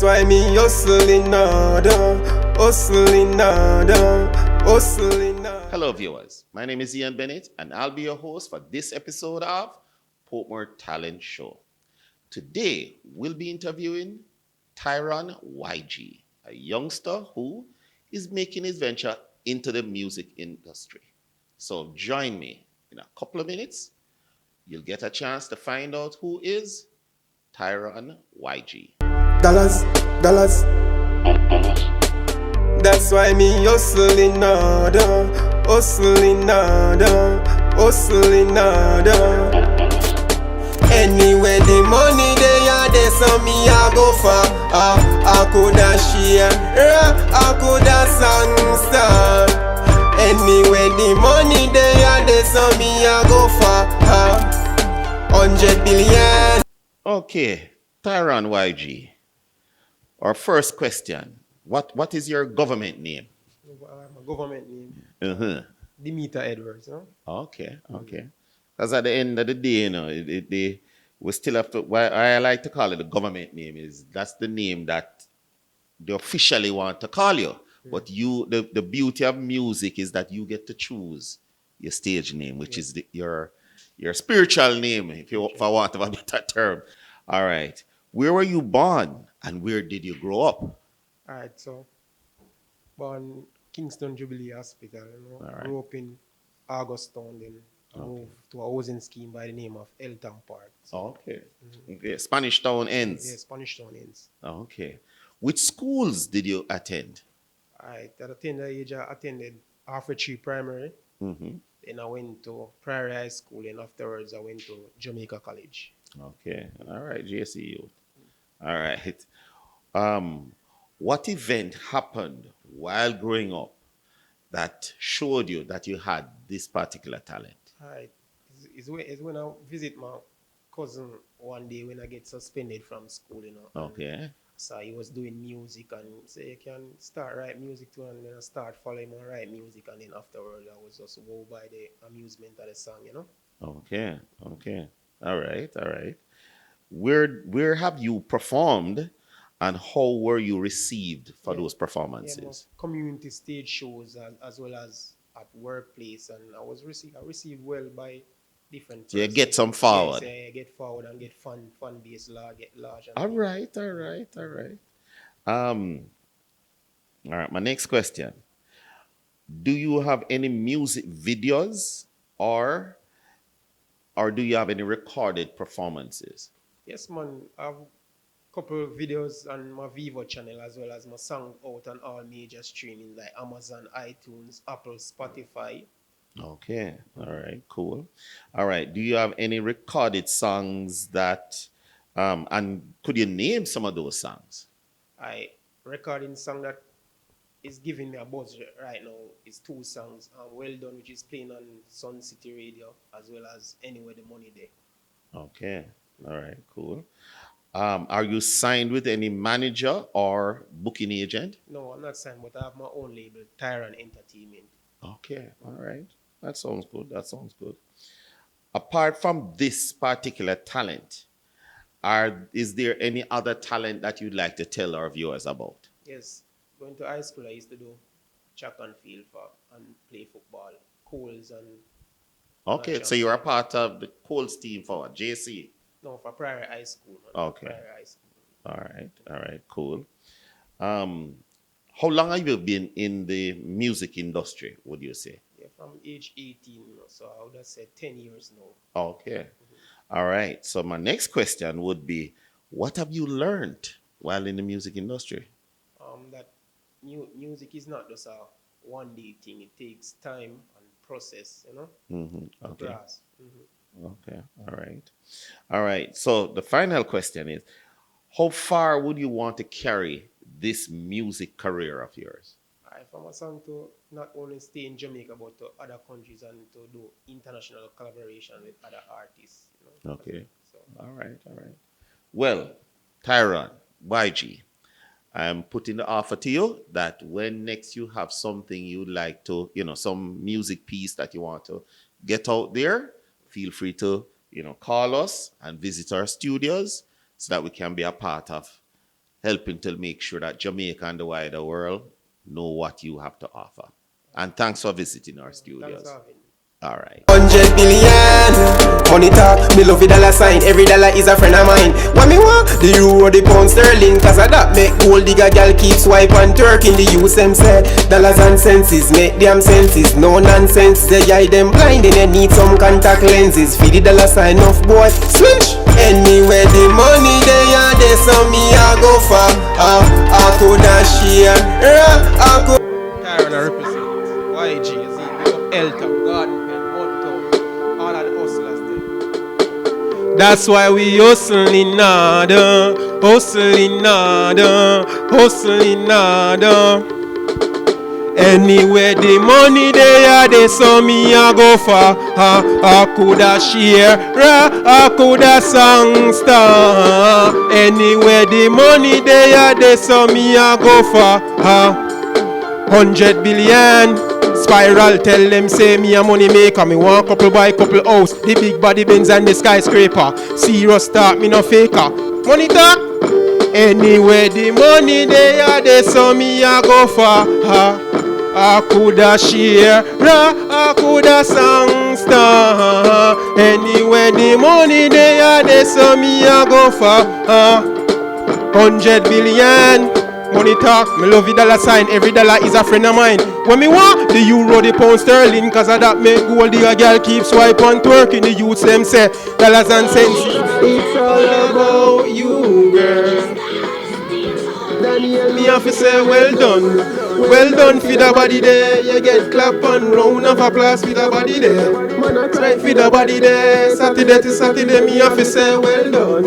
That's why me hustling hard, hustling hard, hustling hard. Hello viewers, my name is Ian Bennett and I'll be your host for this episode of Portmore Talent Show. Today we'll be interviewing Tyron YG, a youngster who is making his venture into the music industry. So join me in a couple of minutes. You'll get a chance to find out who is Tyron YG. Dollars, dollars. That's why me hustling hard, hustling hard, hustling hard. Anywhere the money they are, there so me I go for. I coulda share, I coulda star. Anywhere the money they are, there so me I go for. 100 billion. Okay, Tyron YG. Our first question. What is your government name? My government name. Uh-huh. Demeter Edwards, no? Okay. Because at the end of the day, we still have to. Why I like to call it the government name is that's the name that they officially want to call you. But the beauty of music is that you get to choose your stage name, which is your spiritual name, if I want to have a better term. All right. Where were you born and where did you grow up? Alright, so born Kingston Jubilee Hospital, Alright. Grew up in Augustown, then moved to a housing scheme by the name of Elton Park. So, Okay. Spanish Town ends. yeah, Spanish Town ends. Okay. Which schools did you attend? Alright, at a tender age I attended Halfway Tree Primary, Mm-hmm. then I went to Prairie High School, and afterwards I went to Jamaica College. Okay. All right. JCU. All right. What event happened while growing up that showed you that you had this particular talent? Alright, it's when I visit my cousin one day when I get suspended from school, and Okay. so he was doing music and say you can start write music too, and then I start following him and write music, and then afterwards I was just wowed by the amusement of the song. Okay. All right. Where have you performed and how were you received for those Yeah, performances? community stage shows as well as at workplace, and I received well by different So you persons. get some forward. Yes, I get forward and get fan base get large. And All right. All right, my next question. Do you have any music videos or do you have any recorded performances? Yes, man, I have a couple of videos on my Vivo channel as well as my song out on all major streaming like Amazon, iTunes, Apple, Spotify. Okay. All right, cool. All right. Do you have any recorded songs that and could you name some of those songs? I recording song that is giving me a buzz right now is two songs. Well Done, which is playing on Sun City Radio, as well as Anywhere the Money Day. Okay. All right, cool. Are you signed with any manager or booking agent? No, I'm not signed, but I have my own label, Tyron Entertainment. Okay, all right. That sounds good. Apart from this particular talent, is there any other talent that you'd like to tell our viewers about? Yes, going to high school, I used to do track and field and play football, Coles and Okay, so you're a part of the Colts team for what, JC? no, for Prairie High School. Man. Okay. Prairie High School. All right, cool. How long have you been in the music industry, would you say? Yeah, from age 18, so I would have said 10 years now. Okay. All right. So my next question would be, what have you learned while in the music industry? That music is not just a one day thing. It takes time and process, Mm-hmm. to Okay. grasp. Okay. All right. So the final question is, how far would you want to carry this music career of yours? I found my song to not only stay in Jamaica but to other countries and to do international collaboration with other artists. Okay. So All right. Well, Tyron, YG, I'm putting the offer to you that when next you have something you'd like to, some music piece that you want to get out there, feel free to, call us and visit our studios so that we can be a part of helping to make sure that Jamaica and the wider world know what you have to offer. And thanks for visiting our studios. All right. 100 billion. Money talk, me love the dollar sign. Every dollar is a friend of mine. What me want? The euro, the pound sterling. Cause of that make gold digger gal keep swipe and twerking. The use them say dollars and senses make them senses. No nonsense, they eye them blind. Then you need some contact lenses. Feed the dollar sign off boy, switch. Anywhere the money they are, they so me I go for. I coulda share. I could. Tyron I represent. YG, Elta, Garden Pen, Mountain, all of the hustlers there. That's why we hustling nada, hustling nada, hustling nada. Anywhere the money they are, they saw me I go for. I coulda share, I coulda songster. Anywhere the money they are, they saw me I go for. 100 billion. Spiral tell them say me a money maker. Me want couple buy couple house. The big body Benz and the skyscraper. Serious talk, me no faker. Money talk. Anywhere the money they are, they so me a go for. I coulda share, I coulda songster. Anywhere the money they are, they so me a go for. 100 billion. Money talk, me love the dollar sign. Every dollar is a friend of mine. When me want the euro, the pound sterling. Cause of that make gold digger girl keep swipe and twerking. The youths them say dollars and cents. It's all about you, girl. Daniel, me have to say well done. Well done for the body there. You get clap and round of applause for the body there. Right for the body there. Saturday to Saturday, me have to say well done.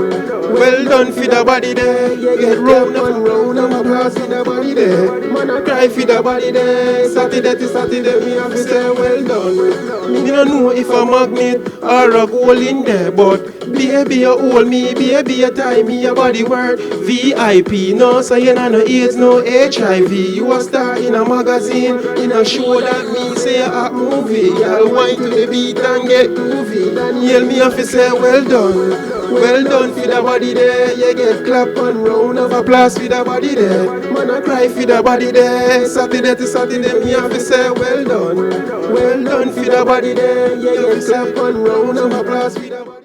Well done for the body there. You get round of applause for the body there. Man, cry for the body there. Saturday to Saturday, me have to say well done. Me don't know if a magnet or a goal in there, but baby you hold me, baby you tie me, your body word VIP. No, so you know no AIDS, no HIV. You a star in a magazine, in a show that me say a hot movie. Y'all wine to the beat and get groovy. Daniel, me have to say well done. Well done for the body there. You get clap and round of applause for the body there. Man, I cry for the body there. Saturday to Saturday, me have to say well done. Well done for the body there. You get clap and round of applause for the body.